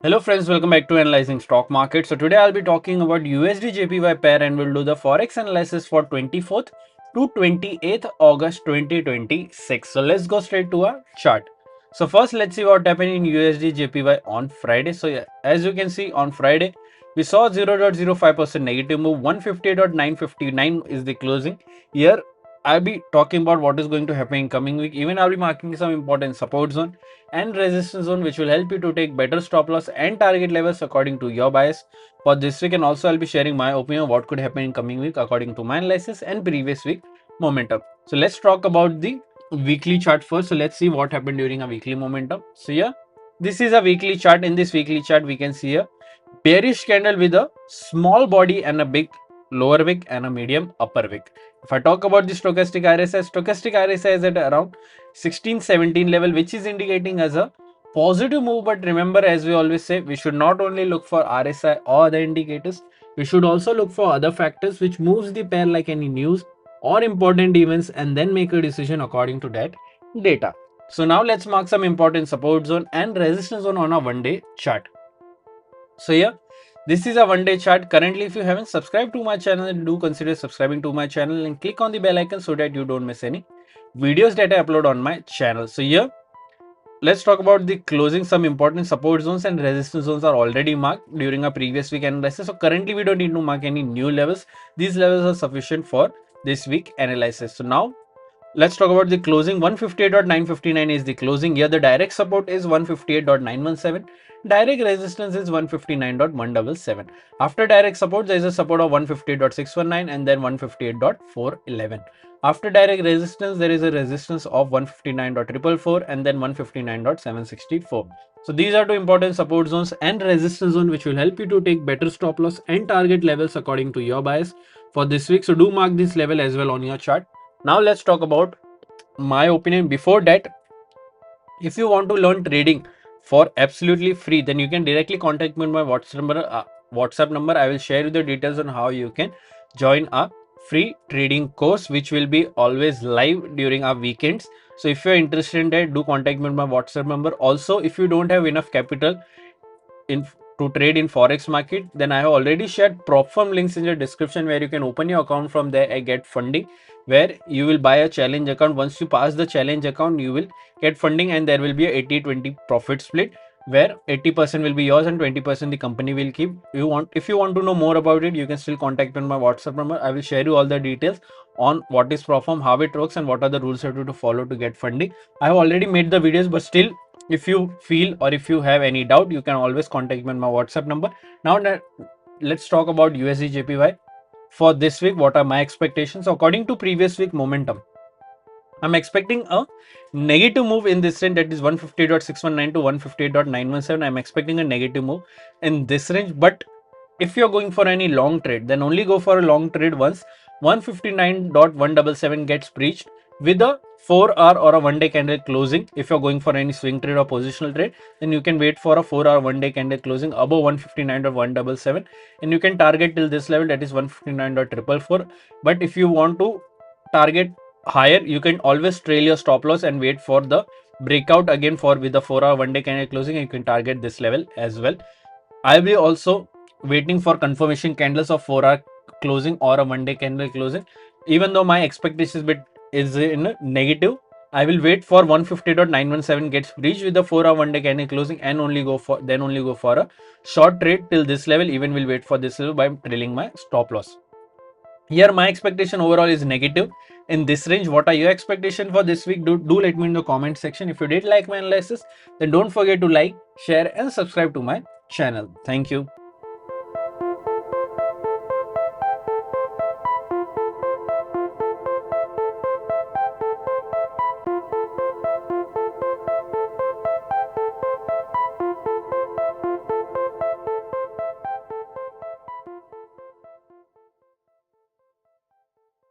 Hello friends, welcome back to Analyzing Stock Market. So today I'll be talking about USD JPY pair and we'll do the Forex analysis for 24th to 28th August 2026. So let's go straight to our chart. So first let's see what happened in USD JPY on Friday. So yeah, as you can see on Friday, we saw 0.05% negative move. 150.959 is the closing. Here I'll be talking about what is going to happen in coming week. Even I'll be marking some important support zone and resistance zone which will help you to take better stop loss and target levels according to your bias for this week. And also I'll be sharing my opinion of what could happen in coming week according to my analysis and previous week momentum. So let's talk about the weekly chart first. So let's see what happened during a weekly momentum. So yeah, this is a weekly chart. In this weekly chart we can see a bearish candle with a small body and a big lower wick and a medium upper wick. If I talk about the stochastic RSI is at around 16-17 level, which is indicating as a positive move. But remember, as we always say, we should not only look for RSI or other indicators, we should also look for other factors which moves the pair like any news or important events and then make a decision according to that data. So now let's mark some important support zone and resistance zone on a one-day chart. So yeah, this is a one-day chart. Currently, if you haven't subscribed to my channel, do consider subscribing to my channel and click on the bell icon so that you don't miss any videos that I upload on my channel. So here, let's talk about the closing. Some important support zones and resistance zones are already marked during a previous week analysis. So currently, we don't need to mark any new levels. These levels are sufficient for this week analysis. So now let's talk about the closing. 158.959 is the closing. Here the direct support is 158.917. Direct resistance is 159.177. After direct support, there is a support of 158.619 and then 158.411. After direct resistance, there is a resistance of 159.444 and then 159.764. So these are two important support zones and resistance zone which will help you to take better stop loss and target levels according to your bias for this week. So do mark this level as well on your chart. Now let's talk about my opinion. Before that, if you want to learn trading for absolutely free, then you can directly contact me on my WhatsApp number. I will share you the details on how you can join a free trading course, which will be always live during our weekends. So if you're interested in that, do contact me on my WhatsApp number. Also, if you don't have enough capital in to trade in forex market, then I have already shared prop firm links in the description where you can open your account. From there I get funding where you will buy a challenge account. Once you pass the challenge account, you will get funding and there will be a 80-20 profit split where 80% will be yours and 20% the company will keep. If you want to know more about it, you can still contact me on my WhatsApp number. I will share you all the details on what is prop firm, how it works, and what are the rules you have to follow to get funding. I have already made the videos, but still, if you feel or if you have any doubt, you can always contact me on my WhatsApp number. Now let's talk about USD JPY for this week. What are my expectations according to previous week momentum? I'm expecting a negative move in this range, that is 150.619 to 158.917. I'm expecting a negative move in this range. But if you're going for any long trade, then only go for a long trade once 159.177 gets breached with a 4-hour or a one-day candle closing. If you're going for any swing trade or positional trade, then you can wait for a 4-hour one-day candle closing above 159.177 and you can target till this level, that is 159.444. But if you want to target higher, you can always trail your stop loss and wait for the breakout again for with the 4-hour one-day candle closing, and you can target this level as well. I'll be also waiting for confirmation candles of 4-hour closing or a one-day candle closing. Even though my expectations bit is in negative, I will wait for 150.917 gets breached with the 4-hour one-day candle closing and only go for a short trade till this level. Even will wait for this level by trailing my stop loss. Here my expectation overall is negative in this range. What are your expectation for this week? Do let me in the comment section. If you did like my analysis, then don't forget to like, share and subscribe to my channel. Thank you.